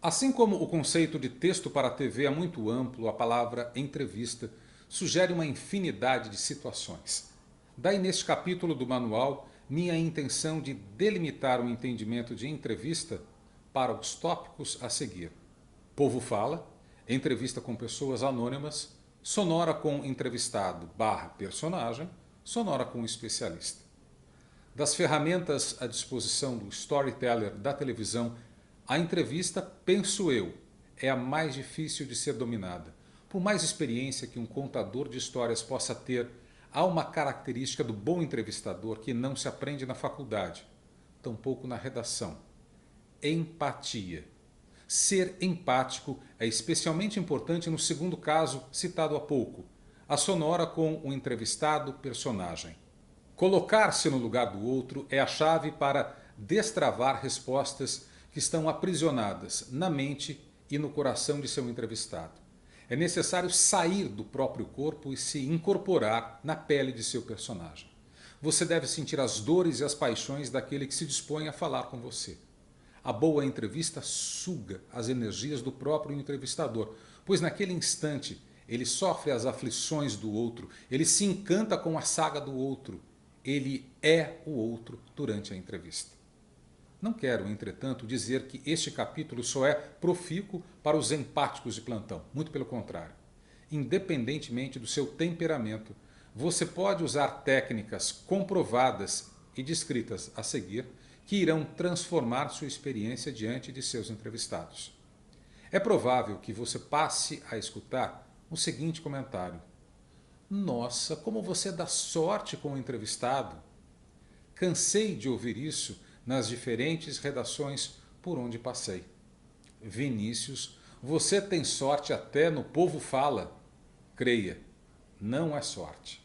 Assim como o conceito de texto para a TV é muito amplo, a palavra entrevista sugere uma infinidade de situações. Daí, neste capítulo do manual, minha intenção de delimitar o entendimento de entrevista para os tópicos a seguir. Povo fala, entrevista com pessoas anônimas, sonora com entrevistado barra personagem, sonora com especialista. Das ferramentas à disposição do storyteller da televisão, a entrevista, penso eu, é a mais difícil de ser dominada. Por mais experiência que um contador de histórias possa ter, há uma característica do bom entrevistador que não se aprende na faculdade, tampouco na redação: empatia. Ser empático é especialmente importante no segundo caso citado há pouco, a sonora com o entrevistado personagem. Colocar-se no lugar do outro é a chave para destravar respostas que estão aprisionadas na mente e no coração de seu entrevistado. É necessário sair do próprio corpo e se incorporar na pele de seu personagem. Você deve sentir as dores e as paixões daquele que se dispõe a falar com você. A boa entrevista suga as energias do próprio entrevistador, pois naquele instante ele sofre as aflições do outro, ele se encanta com a saga do outro, ele é o outro durante a entrevista. Não quero, entretanto, dizer que este capítulo só é profícuo para os empáticos de plantão. Muito pelo contrário. Independentemente do seu temperamento, você pode usar técnicas comprovadas e descritas a seguir que irão transformar sua experiência diante de seus entrevistados. É provável que você passe a escutar o seguinte comentário: nossa, como você dá sorte com o entrevistado! Cansei de ouvir isso nas diferentes redações por onde passei. Vinícius, você tem sorte até no Povo Fala. Creia, não é sorte.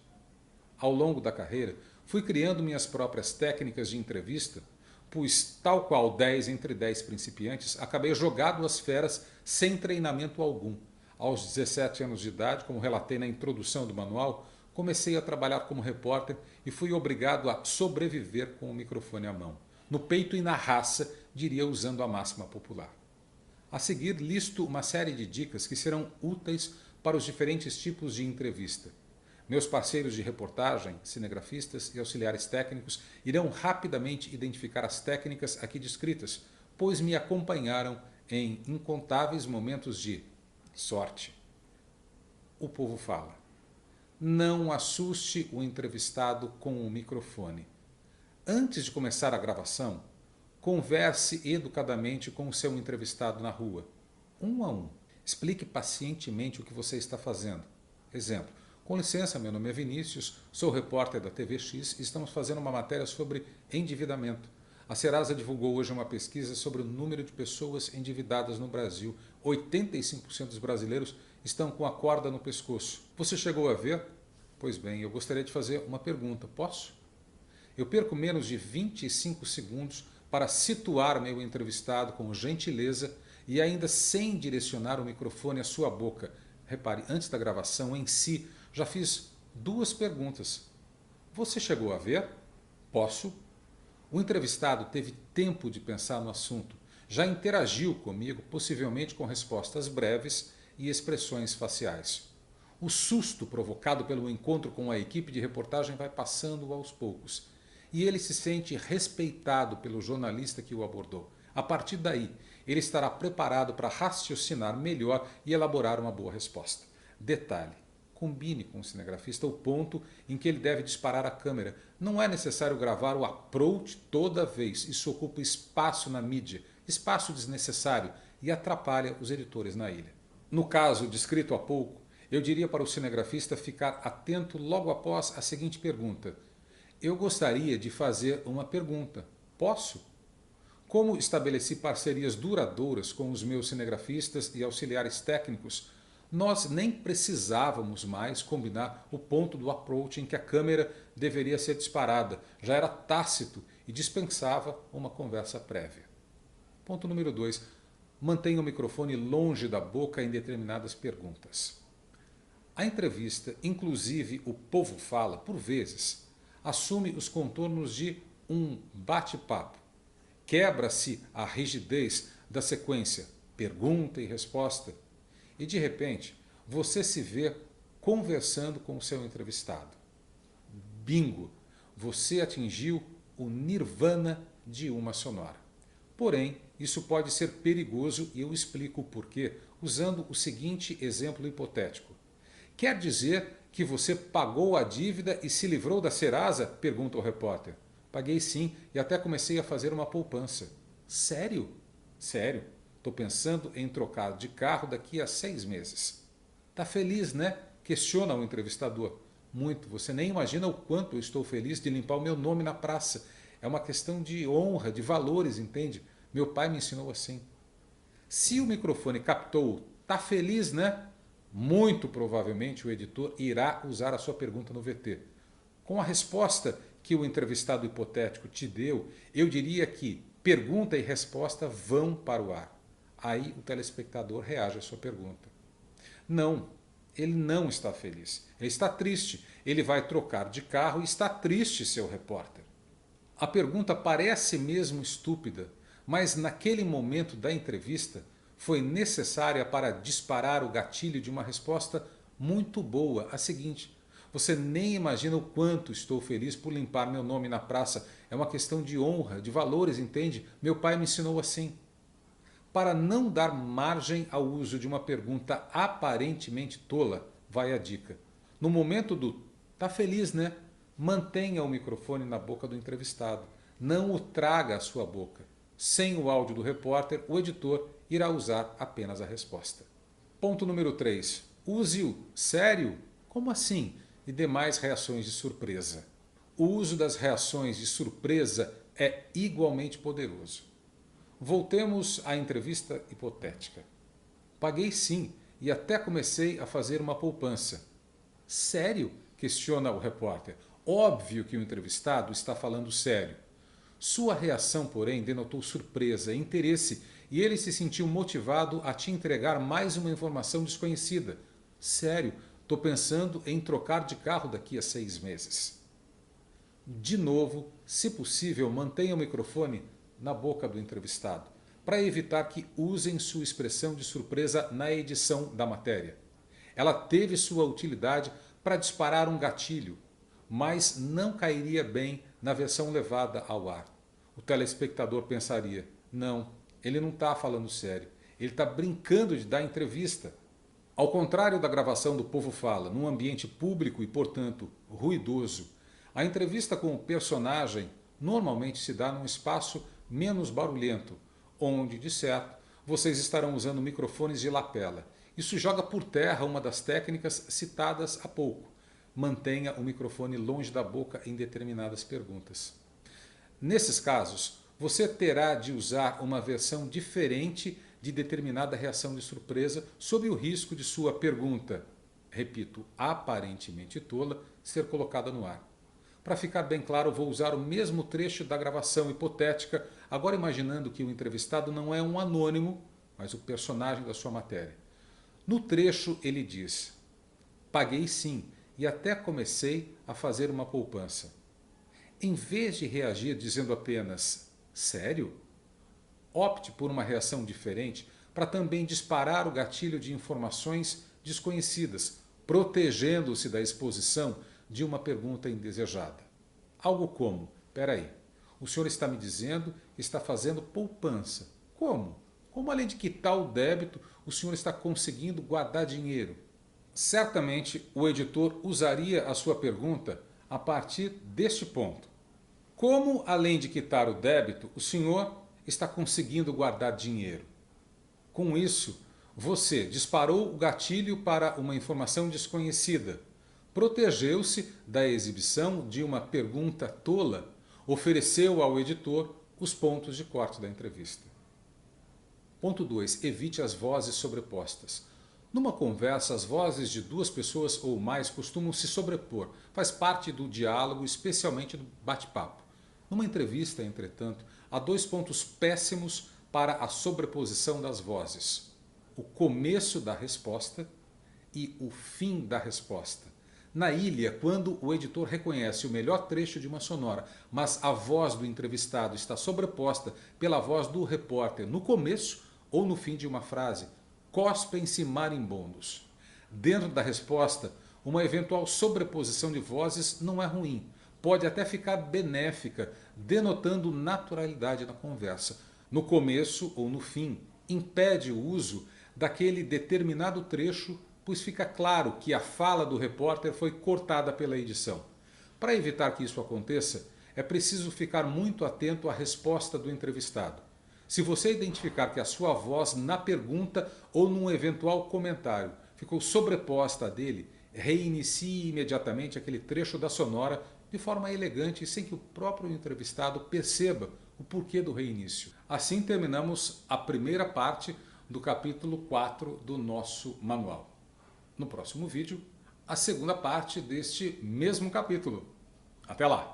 Ao longo da carreira, fui criando minhas próprias técnicas de entrevista, pois, tal qual 10 entre 10 principiantes, acabei jogado às feras sem treinamento algum. Aos 17 anos de idade, como relatei na introdução do manual, comecei a trabalhar como repórter e fui obrigado a sobreviver com o microfone à mão. No peito e na raça, diria usando a máxima popular. A seguir, listo uma série de dicas que serão úteis para os diferentes tipos de entrevista. Meus parceiros de reportagem, cinegrafistas e auxiliares técnicos irão rapidamente identificar as técnicas aqui descritas, pois me acompanharam em incontáveis momentos de sorte. O povo fala. Não assuste o entrevistado com o microfone. Antes de começar a gravação, converse educadamente com o seu entrevistado na rua, um a um. Explique pacientemente o que você está fazendo. Exemplo: com licença, meu nome é Vinícius, sou repórter da TV X e estamos fazendo uma matéria sobre endividamento. A Serasa divulgou hoje uma pesquisa sobre o número de pessoas endividadas no Brasil. 85% dos brasileiros estão com a corda no pescoço. Você chegou a ver? Pois bem, eu gostaria de fazer uma pergunta. Posso? Eu perco menos de 25 segundos para situar meu entrevistado com gentileza e ainda sem direcionar o microfone à sua boca. Repare, antes da gravação em si, já fiz duas perguntas. Você chegou a ver? Posso? O entrevistado teve tempo de pensar no assunto, já interagiu comigo, possivelmente com respostas breves e expressões faciais. O susto provocado pelo encontro com a equipe de reportagem vai passando aos poucos e ele se sente respeitado pelo jornalista que o abordou. A partir daí, ele estará preparado para raciocinar melhor e elaborar uma boa resposta. Detalhe: combine com o cinegrafista o ponto em que ele deve disparar a câmera. Não é necessário gravar o approach toda vez. Isso ocupa espaço na mídia, espaço desnecessário e atrapalha os editores na ilha. No caso descrito há pouco, eu diria para o cinegrafista ficar atento logo após a seguinte pergunta: eu gostaria de fazer uma pergunta. Posso? Como estabeleci parcerias duradouras com os meus cinegrafistas e auxiliares técnicos, nós nem precisávamos mais combinar o ponto do approach em que a câmera deveria ser disparada. Já era tácito e dispensava uma conversa prévia. Ponto número 2. Mantenha o microfone longe da boca em determinadas perguntas. A entrevista, inclusive o povo fala, por vezes, assume os contornos de um bate-papo. Quebra-se a rigidez da sequência pergunta e resposta, e de repente você se vê conversando com o seu entrevistado. Bingo! Você atingiu o nirvana de uma sonora. Porém, isso pode ser perigoso e eu explico o porquê usando o seguinte exemplo hipotético. Quer dizer que você pagou a dívida e se livrou da Serasa? Pergunta o repórter. Paguei sim e até comecei a fazer uma poupança. Sério? Sério. Estou pensando em trocar de carro daqui a 6 meses. Tá feliz, né? Questiona o entrevistador. Muito. Você nem imagina o quanto eu estou feliz de limpar o meu nome na praça. É uma questão de honra, de valores, entende? Meu pai me ensinou assim. Se o microfone captou, tá feliz, né? Muito provavelmente o editor irá usar a sua pergunta no VT. Com a resposta que o entrevistado hipotético te deu, eu diria que pergunta e resposta vão para o ar. Aí o telespectador reage à sua pergunta. Não, ele não está feliz. Ele está triste. Ele vai trocar de carro e está triste, seu repórter. A pergunta parece mesmo estúpida, mas naquele momento da entrevista foi necessária para disparar o gatilho de uma resposta muito boa, a seguinte: você nem imagina o quanto estou feliz por limpar meu nome na praça. É uma questão de honra, de valores, entende? Meu pai me ensinou assim. Para não dar margem ao uso de uma pergunta aparentemente tola, vai a dica. No momento do "tá feliz, né?", mantenha o microfone na boca do entrevistado. Não o traga à sua boca. Sem o áudio do repórter, o editor irá usar apenas a resposta. Ponto número 3. Use o "sério? Como assim?" e demais reações de surpresa. O uso das reações de surpresa é igualmente poderoso. Voltemos à entrevista hipotética. Paguei sim e até comecei a fazer uma poupança. Sério? Questiona o repórter. Óbvio que o entrevistado está falando sério. Sua reação, porém, denotou surpresa, interesse e ele se sentiu motivado a te entregar mais uma informação desconhecida. Sério, estou pensando em trocar de carro daqui a 6 meses. De novo, se possível, mantenha o microfone na boca do entrevistado, para evitar que usem sua expressão de surpresa na edição da matéria. Ela teve sua utilidade para disparar um gatilho, mas não cairia bem na versão levada ao ar. O telespectador pensaria: não, ele não está falando sério, ele está brincando de dar entrevista. Ao contrário da gravação do Povo Fala, num ambiente público e, portanto, ruidoso, a entrevista com o personagem normalmente se dá num espaço menos barulhento, onde, de certo, vocês estarão usando microfones de lapela. Isso joga por terra uma das técnicas citadas há pouco. Mantenha o microfone longe da boca em determinadas perguntas. Nesses casos, você terá de usar uma versão diferente de determinada reação de surpresa sob o risco de sua pergunta, repito, aparentemente tola, ser colocada no ar. Para ficar bem claro, vou usar o mesmo trecho da gravação hipotética, agora imaginando que o entrevistado não é um anônimo, mas o personagem da sua matéria. No trecho ele diz: paguei sim e até comecei a fazer uma poupança. Em vez de reagir dizendo apenas sério, opte por uma reação diferente para também disparar o gatilho de informações desconhecidas, protegendo-se da exposição de uma pergunta indesejada. Algo como: peraí, o senhor está me dizendo que está fazendo poupança. Como? Como além de quitar o débito, o senhor está conseguindo guardar dinheiro? Certamente o editor usaria a sua pergunta a partir deste ponto. Como além de quitar o débito, o senhor está conseguindo guardar dinheiro? Com isso, você disparou o gatilho para uma informação desconhecida, protegeu-se da exibição de uma pergunta tola, ofereceu ao editor os pontos de corte da entrevista. Ponto 2. Evite as vozes sobrepostas. Numa conversa, as vozes de duas pessoas ou mais costumam se sobrepor. Faz parte do diálogo, especialmente do bate-papo. Numa entrevista, entretanto, há 2 pontos péssimos para a sobreposição das vozes: o começo da resposta e o fim da resposta. Na ilha, quando o editor reconhece o melhor trecho de uma sonora, mas a voz do entrevistado está sobreposta pela voz do repórter no começo, ou no fim de uma frase, cospem-se marimbondos. Dentro da resposta, uma eventual sobreposição de vozes não é ruim. Pode até ficar benéfica, denotando naturalidade na conversa. No começo ou no fim, impede o uso daquele determinado trecho, pois fica claro que a fala do repórter foi cortada pela edição. Para evitar que isso aconteça, é preciso ficar muito atento à resposta do entrevistado. Se você identificar que a sua voz na pergunta ou num eventual comentário ficou sobreposta à dele, reinicie imediatamente aquele trecho da sonora de forma elegante e sem que o próprio entrevistado perceba o porquê do reinício. Assim terminamos a primeira parte do capítulo 4 do nosso manual. No próximo vídeo, a segunda parte deste mesmo capítulo. Até lá!